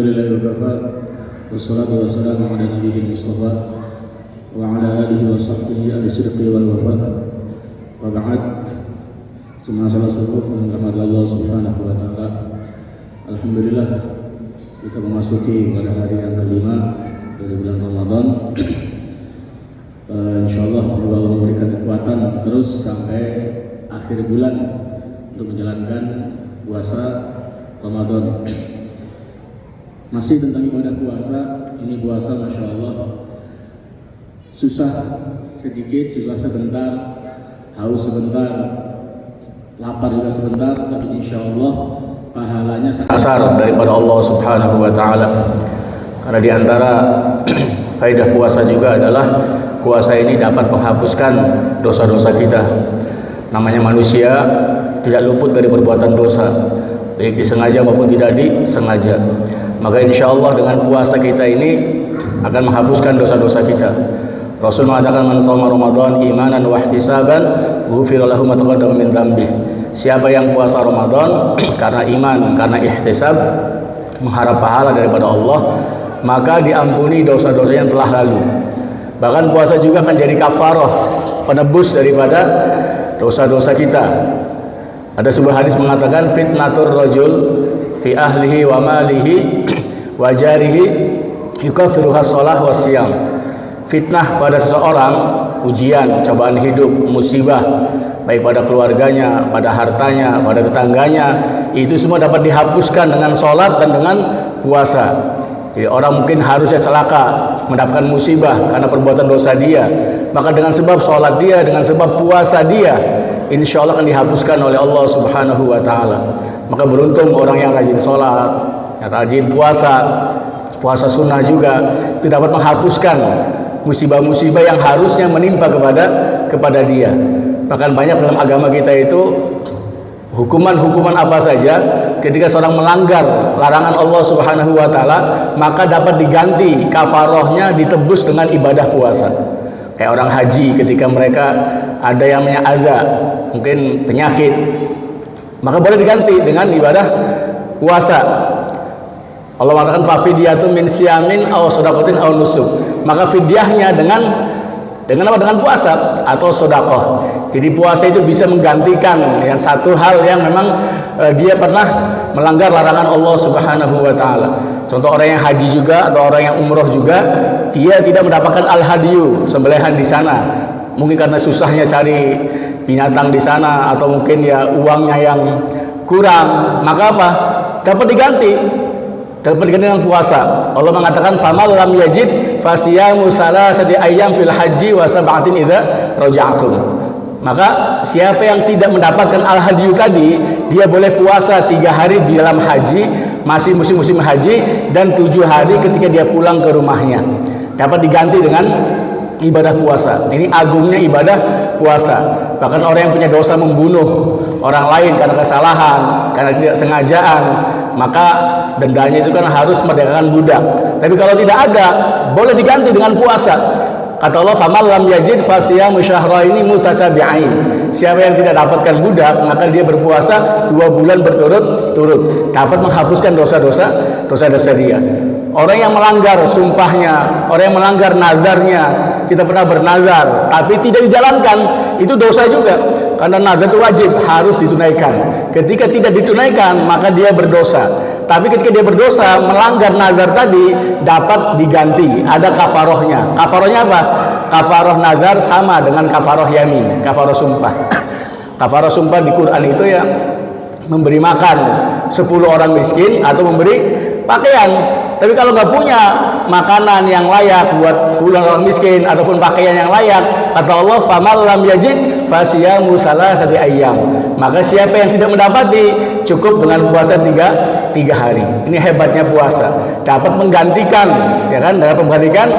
Alhamdulillah wassalatu wassalamu ala nabiyil mustafa wa ala alihi wa sahbihi al-sidqi wal wafa wa ba'd. Semua salah syukur dan rahmat Allah subhanahu wa ta'ala. Alhamdulillah kita memasuki pada hari yang kelima dari bulan Ramadan. InsyaAllah Allah memberikan kekuatan terus sampai akhir bulan untuk menjalankan puasa Ramadan. Masih tentang ibadah puasa, ini puasa Masya Allah susah sedikit, susah sebentar, haus sebentar, lapar juga sebentar, tapi insya Allah pahalanya sangat besar daripada Allah subhanahu wa ta'ala. Karena diantara faedah puasa juga adalah puasa ini dapat menghapuskan dosa-dosa kita. Namanya manusia tidak luput dari perbuatan dosa, baik disengaja maupun tidak disengaja. Maka insya Allah dengan puasa kita ini akan menghapuskan dosa-dosa kita. Rasul mengatakan, man shoma Ramadan imanan wa ihtisaban ghufira lahu ma taqaddama min dzambih. Siapa yang puasa Ramadan karena iman, karena ihtisab, mengharap pahala daripada Allah, maka diampuni dosa-dosa yang telah lalu. Bahkan puasa juga akan jadi kafarah, penebus daripada dosa-dosa kita. Ada sebuah hadis mengatakan, fitnatur rajul fi ahlihi wa malihi wa jarihi yukaffiruha shalah wa siyam. Fitnah pada seseorang, ujian, cobaan hidup, musibah, baik pada keluarganya, pada hartanya, pada tetangganya, itu semua dapat dihapuskan dengan sholat dan dengan puasa. Jadi orang mungkin harusnya celaka, mendapatkan musibah karena perbuatan dosa dia, maka dengan sebab sholat dia, dengan sebab puasa dia, insya Allah akan dihapuskan oleh Allah subhanahu wa ta'ala. Maka beruntung orang yang rajin sholat, yang rajin puasa, puasa sunnah juga, itu dapat menghapuskan musibah-musibah yang harusnya menimpa kepada dia. Bahkan banyak dalam agama kita itu hukuman-hukuman apa saja ketika seorang melanggar larangan Allah subhanahu wa ta'ala, maka dapat diganti kafarahnya, ditebus dengan ibadah puasa. Kayak orang haji ketika mereka ada yang namanya adza, mungkin penyakit, maka boleh diganti dengan ibadah puasa. Allah mengatakan fafidyatun min siyamin aw shadaqatin aw nusuk. Maka fidyahnya dengan apa? Dengan puasa atau sedekah. Jadi puasa itu bisa menggantikan yang satu hal yang memang dia pernah melanggar larangan Allah subhanahu wa ta'ala. Contoh orang yang haji juga atau orang yang umroh juga, dia tidak mendapatkan al-hadiyu, sembelihan di sana. Mungkin karena susahnya cari binatang di sana, atau mungkin ya uangnya yang kurang, maka apa? Dapat diganti dengan puasa. Allah mengatakan, famal lam yajid fasiyamu salasati ayyam fil haji wa sab'atin idza raja'tum. Maka siapa yang tidak mendapatkan al-hadiyu tadi, dia boleh puasa 3 hari di dalam haji, masih musim-musim haji, dan 7 hari ketika dia pulang ke rumahnya. Dapat diganti dengan ibadah puasa. Ini agungnya ibadah puasa. Bahkan orang yang punya dosa membunuh orang lain karena kesalahan, karena tidak sengajaan, maka dendanya itu kan harus merdekakan budak. Tapi kalau tidak ada, boleh diganti dengan puasa. Kata Allah, famal lam yajid fasiyamu syahraini mutatabi'ain. Siapa yang tidak dapatkan budak, maka dia berpuasa 2 bulan berturut-turut. Dapat menghapuskan dosa-dosa dia. Orang yang melanggar sumpahnya, orang yang melanggar nazarnya, kita pernah bernazar tapi tidak dijalankan, itu dosa juga. Karena nazar itu wajib, harus ditunaikan. Ketika tidak ditunaikan, maka dia berdosa. Tapi ketika dia berdosa, melanggar nazar tadi, dapat diganti. Ada kafarohnya. Kafarohnya apa? Kafaroh nazar sama dengan kafaroh yamin, kafaroh sumpah. Kafaroh sumpah di Quran itu ya memberi makan 10 orang miskin atau memberi pakaian. Tapi kalau nggak punya makanan yang layak buat 10 orang miskin ataupun pakaian yang layak, kata Allah, famal lam yajid fasiyamu salasati ayyam. Maka siapa yang tidak mendapati, cukup dengan puasa 3 hari. Ini hebatnya puasa, dapat menggantikan, ya kan, dapat menggantikan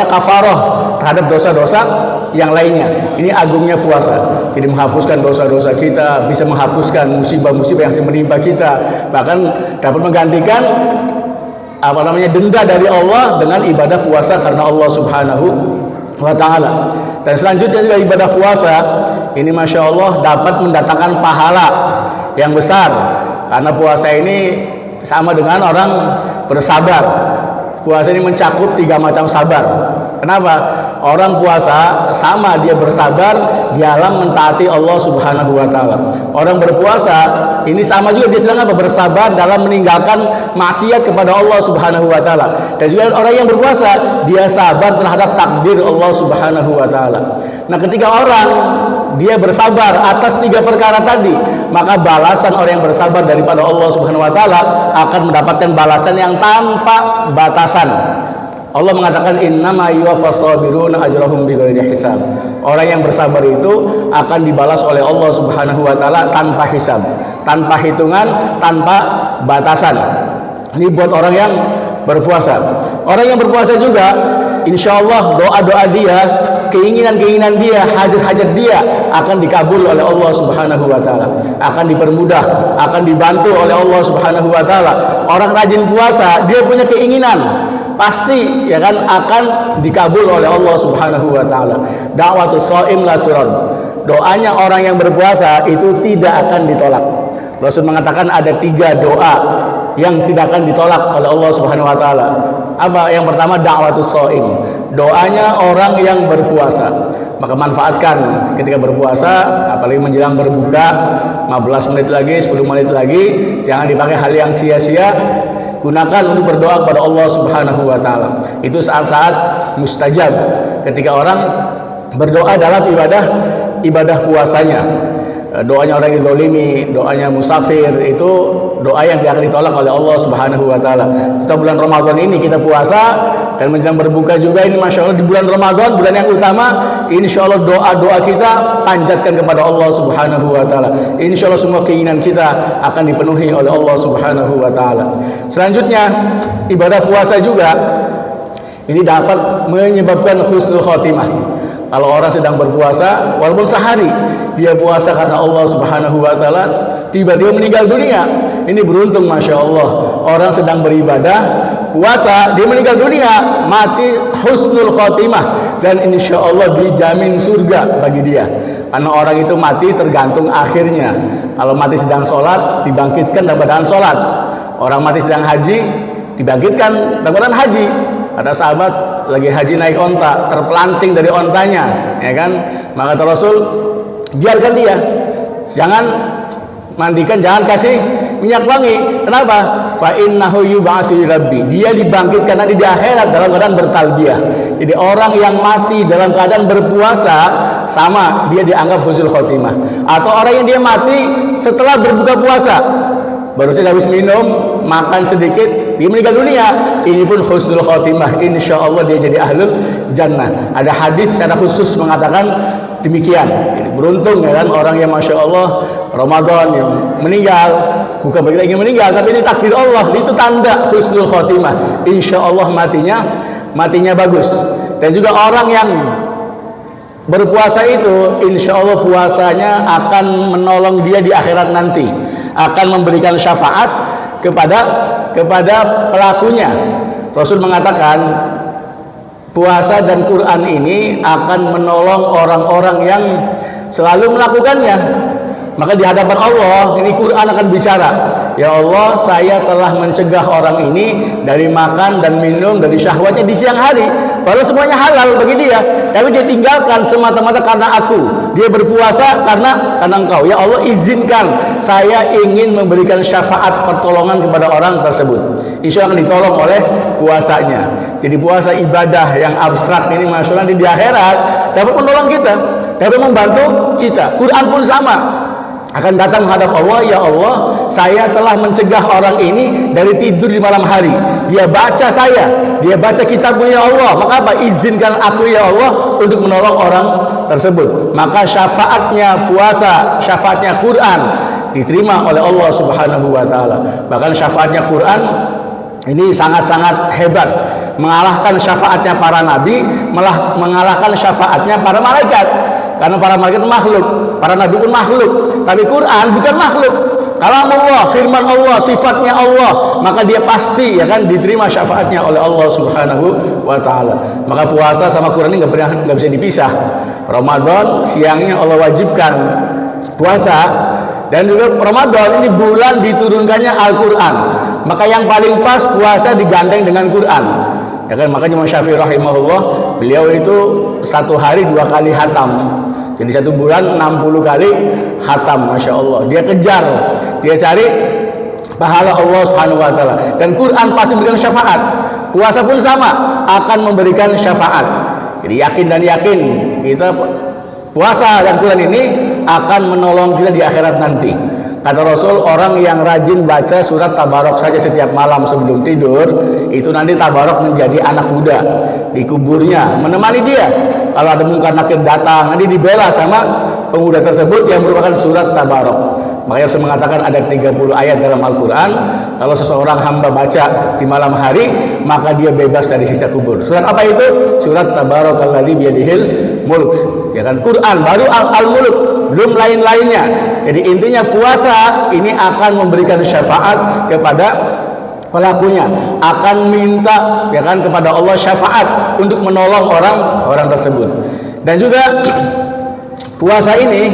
kafaroh terhadap dosa-dosa yang lainnya. Ini agungnya puasa. Jadi menghapuskan dosa-dosa kita, bisa menghapuskan musibah-musibah yang menimpa kita, bahkan dapat menggantikan denda dari Allah dengan ibadah puasa karena Allah subhanahu wa ta'ala. Dan selanjutnya juga ibadah puasa ini Masya Allah dapat mendatangkan pahala yang besar, karena puasa ini sama dengan orang bersabar. Puasa ini mencakup 3 macam sabar. Kenapa? Orang puasa sama dia bersabar dalam mentaati Allah Subhanahu wa taala. Orang berpuasa ini sama juga dia sedang bersabar dalam meninggalkan maksiat kepada Allah Subhanahu wa taala. Dan juga orang yang berpuasa dia sabar terhadap takdir Allah Subhanahu wa taala. Nah, ketika orang dia bersabar atas 3 perkara tadi, maka balasan orang yang bersabar daripada Allah Subhanahu wa taala akan mendapatkan balasan yang tanpa batasan. Allah mengatakan innama yuwaffas sabiruna ajrahum bighairi hisab. Orang yang bersabar itu akan dibalas oleh Allah Subhanahu wa taala tanpa hisab, tanpa hitungan, tanpa batasan. Ini buat orang yang berpuasa. Orang yang berpuasa juga insya Allah doa-doa dia, keinginan-keinginan dia, hajat-hajat dia akan dikabul oleh Allah Subhanahu wa taala, akan dipermudah, akan dibantu oleh Allah Subhanahu wa taala. Orang rajin puasa, dia punya keinginan pasti ya kan akan dikabul oleh Allah Subhanahu wa taala. Da'watus shaim la turad. Doanya orang yang berpuasa itu tidak akan ditolak. Rasul mengatakan ada 3 doa yang tidak akan ditolak oleh Allah Subhanahu wa taala. Apa? Yang pertama da'watus shaim. Doanya orang yang berpuasa. Maka manfaatkan ketika berpuasa, apalagi menjelang berbuka 15 menit lagi, 10 menit lagi, jangan dipakai hal yang sia-sia. Gunakan untuk berdoa kepada Allah Subhanahu wa taala. Itu saat-saat mustajab ketika orang berdoa dalam ibadah puasanya. Doanya orang yang zalimi, doanya musafir, itu doa yang tidak akan ditolak oleh Allah Subhanahu wa taala. Setelah bulan Ramadan ini kita puasa dan menjelang berbuka juga ini Masya Allah di bulan Ramadan, bulan yang utama, insya Allah doa-doa kita panjatkan kepada Allah Subhanahu wa taala. Insya Allah semua keinginan kita akan dipenuhi oleh Allah Subhanahu wa taala. Selanjutnya ibadah puasa juga ini dapat menyebabkan husnul khotimah. Kalau orang sedang berpuasa, walaupun sehari dia puasa karena Allah Subhanahu wa taala, tiba-tiba meninggal dunia, ini beruntung Masya Allah. Orang sedang beribadah, puasa, dia meninggal dunia, mati husnul khotimah, dan insya Allah dijamin surga bagi dia. Karena orang itu mati tergantung akhirnya. Kalau mati sedang sholat, dibangkitkan dalam keadaan sholat. Orang mati sedang haji, dibangkitkan dalam keadaan haji. Ada sahabat lagi haji naik onta, terpelanting dari ontanya, ya kan? Maka kata Rasul, biarkan dia, jangan mandikan, jangan kasih minyak wangi. Kenapa? Fa innahu yub'atsu rabbi. Dia dibangkitkan nanti di akhirat dalam keadaan bertalbiyah. Jadi orang yang mati dalam keadaan berpuasa sama dia dianggap husnul khotimah. Atau orang yang dia mati setelah berbuka puasa, baru saja habis minum, makan sedikit, dia meninggal dunia, ini pun husnul khotimah. Insya Allah dia jadi ahlul jannah. Ada hadis secara khusus mengatakan demikian. Jadi beruntung ya kan orang yang Masya Allah Ramadan yang meninggal, bukan bagi kita ingin meninggal, tapi ini takdir Allah, itu tanda husnul khotimah. Insya Allah matinya bagus. Dan juga orang yang berpuasa itu insya Allah puasanya akan menolong dia di akhirat nanti, akan memberikan syafaat kepada pelakunya. Rasul mengatakan puasa dan Quran ini akan menolong orang-orang yang selalu melakukannya. Maka di hadapan Allah ini Quran akan bicara, ya Allah, saya telah mencegah orang ini dari makan dan minum dari syahwatnya di siang hari, padahal semuanya halal bagi dia, tapi dia tinggalkan semata-mata karena aku. Dia berpuasa karena engkau. Ya Allah, izinkan saya ingin memberikan syafaat pertolongan kepada orang tersebut. Insya Allah akan ditolong oleh puasanya. Jadi puasa ibadah yang abstrak ini Masya Allah di akhirat dapat menolong kita, dapat membantu kita. Quran pun sama, akan datang menghadap Allah, ya Allah, saya telah mencegah orang ini dari tidur di malam hari. Dia baca dia baca kitabmu ya Allah. Maka apa? Izinkan aku ya Allah untuk menolong orang tersebut. Maka syafaatnya puasa, syafaatnya Quran diterima oleh Allah Subhanahu wa taala. Bahkan syafaatnya Quran ini sangat-sangat hebat, mengalahkan syafaatnya para nabi, malah mengalahkan syafaatnya para malaikat. Karena para malaikat makhluk, para nabi pun makhluk, tapi Quran bukan makhluk. Kalam Allah, firman Allah, sifatnya Allah, maka dia pasti ya kan diterima syafaatnya oleh Allah Subhanahu wa taala. Maka puasa sama Quran ini nggak bisa dipisah. Ramadan siangnya Allah wajibkan puasa, dan juga Ramadan ini bulan diturunkannya Al-Quran. maka yang paling pas puasa digandeng dengan Quran. Ya kan, makanya Imam Syafi'i rahimahullah, beliau itu satu hari 2 kali khatam. Jadi 1 bulan 60 kali khatam, masya Allah. Dia kejar, dia cari pahala Allah Subhanahu Wa Taala. Dan Quran pasti memberikan syafaat. Puasa pun sama, akan memberikan syafaat. Jadi yakin dan yakin kita puasa dan Quran ini akan menolong kita di akhirat nanti. Kata Rasul, orang yang rajin baca surat Tabarok saja setiap malam sebelum tidur, itu nanti Tabarok menjadi anak muda di kuburnya, menemani dia. Kalau ada mungkar nakir datang, nanti dibela sama pemuda tersebut yang merupakan surat Tabarok. Makanya Rasul mengatakan ada 30 ayat dalam Al-Quran. Kalau seseorang hamba baca di malam hari, maka dia bebas dari siksa kubur. Surat apa itu? Surat Tabarokalladzi biyadihil mulk. Ya kan, Quran baru Al-Mulk, belum lain-lainnya. Jadi intinya puasa ini akan memberikan syafaat kepada pelakunya, akan minta ya kan kepada Allah syafaat untuk menolong orang tersebut. Dan juga puasa ini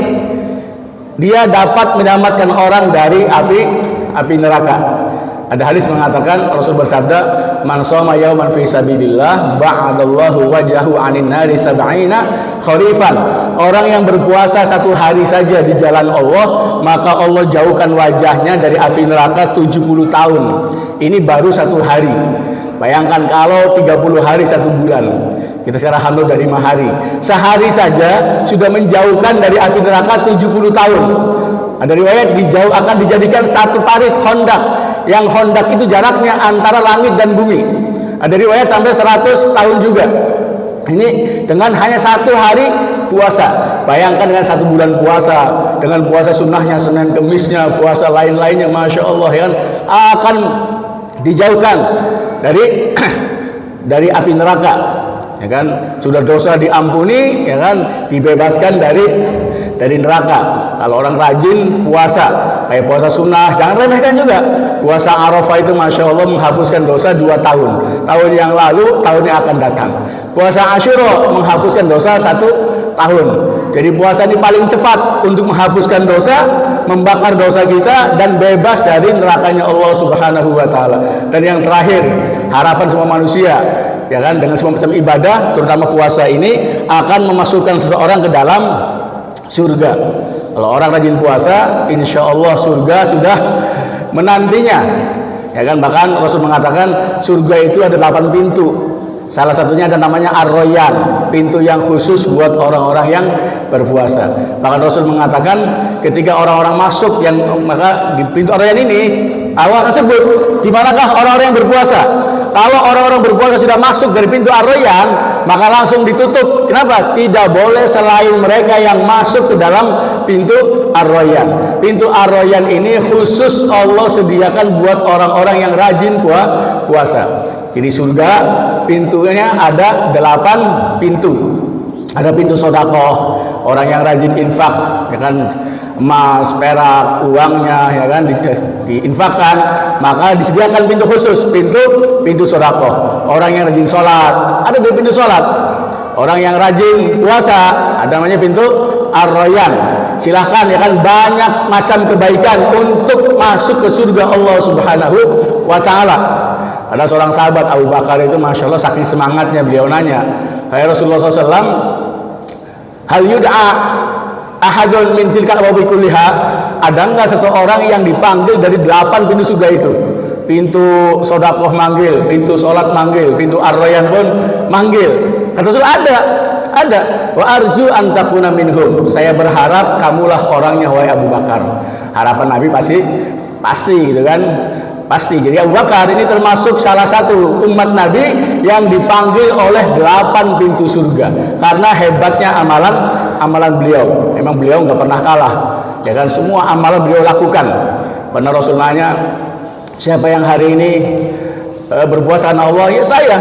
dia dapat menyelamatkan orang dari api neraka. Ada hadis mengatakan, Rasul bersabda, man shoma yauman fi sabilillah ba'adallahu wajhahu 'anin nari sab'ina kharifan. Orang yang berpuasa 1 hari saja di jalan Allah, maka Allah jauhkan wajahnya dari api neraka 70 tahun. Ini baru 1 hari. Bayangkan kalau 30 hari 1 bulan. Kita secara hamil dari 5 hari. Sehari saja sudah menjauhkan dari api neraka 70 tahun. Ada riwayat akan dijadikan 1 parit hondak. Yang hondak itu jaraknya antara langit dan bumi. Ada riwayat sampai 100 tahun juga. Ini dengan hanya 1 hari puasa. Bayangkan dengan 1 bulan puasa, dengan puasa sunnahnya, Senin Kemisnya, puasa lain-lainnya, masya Allah ya kan, akan dijauhkan dari api neraka. Ya kan, sudah dosa diampuni, ya kan, dibebaskan dari neraka. Kalau orang rajin puasa, kayak puasa sunnah, jangan remehkan juga. Puasa Arafah itu masya Allah menghapuskan dosa 2 tahun. Tahun yang lalu, tahun yang akan datang. Puasa Asyura menghapuskan dosa 1 tahun. Jadi puasa ini paling cepat untuk menghapuskan dosa, membakar dosa kita, dan bebas dari nerakanya Allah Subhanahu Wa Taala. Dan yang terakhir, harapan semua manusia, ya kan, dengan semua macam ibadah, terutama puasa ini akan memasukkan seseorang ke dalam surga. Kalau orang rajin puasa, insya Allah surga sudah menantinya. Ya kan, bahkan Rasul mengatakan surga itu ada 8 pintu. Salah satunya ada namanya Ar-Royan, pintu yang khusus buat orang-orang yang berpuasa. Bahkan Rasul mengatakan ketika orang-orang masuk, maka di pintu Ar-Royan ini Allah akan sebut di manakah orang-orang yang berpuasa. Kalau orang-orang berpuasa sudah masuk dari pintu Ar-Royan, maka langsung ditutup. Kenapa? Tidak boleh selain mereka yang masuk ke dalam pintu Ar-Royan. Pintu Ar-Royan ini khusus Allah sediakan buat orang-orang yang rajin puasa. Jadi surga pintunya ada 8 pintu. Ada pintu sedekah, orang yang rajin infak, ya kan, emas, perak, uangnya, ya kan, diinfakkan, maka disediakan pintu khusus, pintu sedekah. Orang yang rajin sholat, ada di pintu sholat. Orang yang rajin puasa, ada namanya pintu Ar-Royan. Silahkan, ya kan, banyak macam kebaikan untuk masuk ke surga Allah Subhanahu Wa Taala. Ada seorang sahabat Abu Bakar itu, masya Allah, saking semangatnya beliau nanya, hai Rasulullah SAW, hal yud'a ahadun min tilka abwabi kulliha, ada enggak seseorang yang dipanggil dari 8 pintu surga itu? Pintu sedekah manggil, pintu sholat manggil, pintu Ar-Royan pun manggil. Kata Rasul, ada. Wa arju an takuna minhum. Saya berharap kamulah orangnya, wahai Abu Bakar. Harapan Nabi pasti gitu kan. Pasti. Jadi Abu Bakar ini termasuk salah satu umat Nabi yang dipanggil oleh 8 pintu surga. Karena hebatnya amalan beliau. Memang beliau nggak pernah kalah. Ya kan, semua amalan beliau lakukan. Pernah Rasul nanya, siapa yang hari ini berpuasa karena Allah? Ya saya.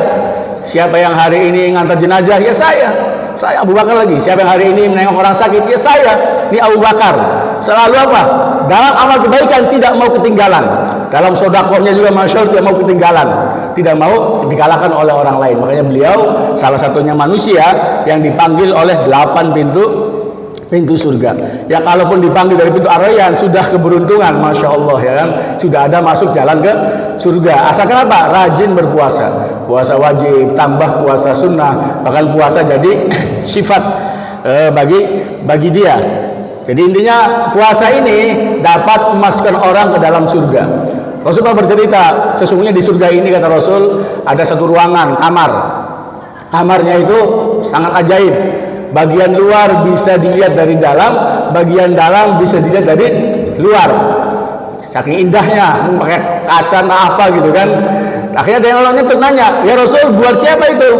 Siapa yang hari ini ngantar jenazah? Ya saya. Saya Abu Bakar lagi. Siapa yang hari ini menengok orang sakit? Ya saya. Ini Abu Bakar. Selalu apa? Dalam amal kebaikan tidak mau ketinggalan. Dalam sodakohnya juga masya Allah tidak mau ketinggalan. Tidak mau dikalahkan oleh orang lain. Makanya beliau salah satunya manusia yang dipanggil oleh 8 pintu pintu surga. Ya kalaupun dipanggil dari pintu Ar-Rayyan sudah keberuntungan, masya Allah ya kan, sudah ada masuk jalan ke surga. Asalkan apa? Rajin berpuasa, puasa wajib, tambah puasa sunnah, bahkan puasa jadi sifat bagi dia. Jadi intinya puasa ini dapat memasukkan orang ke dalam surga. Rasulullah bercerita, sesungguhnya di surga ini kata Rasul ada satu ruangan, kamar. Kamarnya itu sangat ajaib. Bagian luar bisa dilihat dari dalam, bagian dalam bisa dilihat dari luar. Saking indahnya, pakai kaca apa gitu kan. Akhirnya ada yang orangnya bertanya, ya Rasul, buat siapa itu?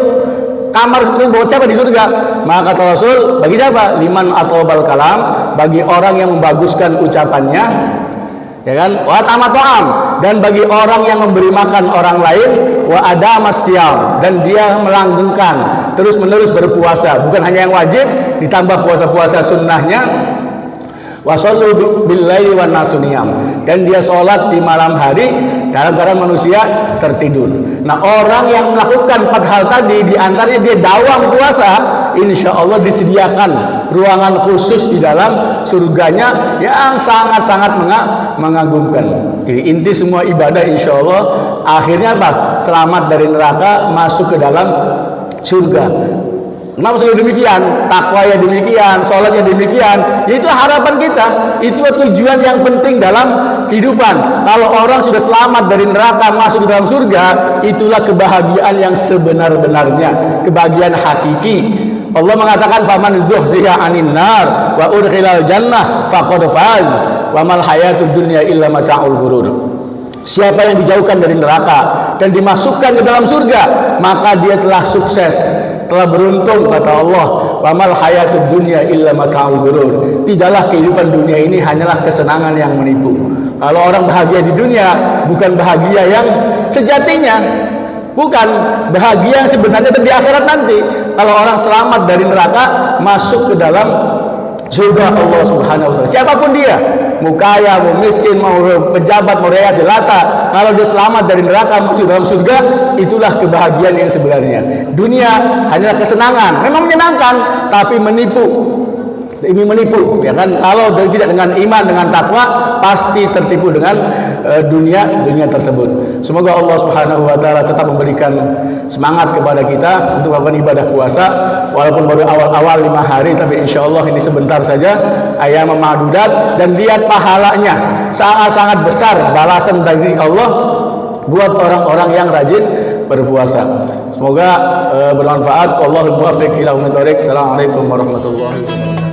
Kamar seperti itu buat siapa di surga? Maka kata Rasul, bagi siapa? Liman atobal kalam, bagi orang yang membaguskan ucapannya, ya kan? Wa tamatoam, dan bagi orang yang memberi makan orang lain, wa ada masyam, dan dia melanggengkan terus menerus berpuasa, bukan hanya yang wajib, ditambah puasa-puasa sunnahnya. Wasallu billaili wan nasu niyam, dan dia sholat di malam hari dalam keadaan manusia tertidur. Nah, orang yang melakukan 4 hal tadi, diantaranya dia dawam puasa, insya Allah disediakan ruangan khusus di dalam surganya yang sangat-sangat mengagumkan. Jadi inti semua ibadah insya Allah akhirnya apa? Selamat dari neraka, masuk ke dalam surga. Kenapa selalu demikian? Takwanya demikian, sholatnya demikian. Itu harapan kita. Itu tujuan yang penting dalam kehidupan. Kalau orang sudah selamat dari neraka, masuk ke dalam surga, itulah kebahagiaan yang sebenar-benarnya, kebahagiaan hakiki. Allah mengatakan faman zuhziha 'anil nar wa udkhilal jannah faqad faz wa mal hayatud dunya illa mata'ul ghurur. Siapa yang dijauhkan dari neraka dan dimasukkan ke dalam surga, maka dia telah sukses, telah beruntung, kata Allah. Wa mal hayatud dunya illa mata'ul ghurur. Tidaklah kehidupan dunia ini hanyalah kesenangan yang menipu. Kalau orang bahagia di dunia, bukan bahagia yang sejatinya, bukan bahagia yang sebenarnya di akhirat nanti. Kalau orang selamat dari neraka, masuk ke dalam surga Allah Subhanahu wa taala. Siapapun dia, mau kaya, mau miskin, mau pejabat, mau rakyat jelata, kalau dia selamat dari neraka masuk dalam surga, itulah kebahagiaan yang sebenarnya. Dunia hanyalah kesenangan, memang menyenangkan, tapi menipu. Ini menipu, ya kan? Kalau tidak dengan iman, dengan takwa, pasti tertipu dengan dunia tersebut. Semoga Allah Subhanahu wa taala tetap memberikan semangat kepada kita untuk melakukan ibadah puasa, walaupun baru awal-awal 5 hari, tapi insya Allah ini sebentar saja, ayam ma'dudat, dan lihat pahalanya sangat-sangat besar balasan dari Allah buat orang-orang yang rajin berpuasa. Semoga bermanfaat. Wallahul muwaffiq ila aqwamit thoriq. Assalamualaikum warahmatullahi wabarakatuh.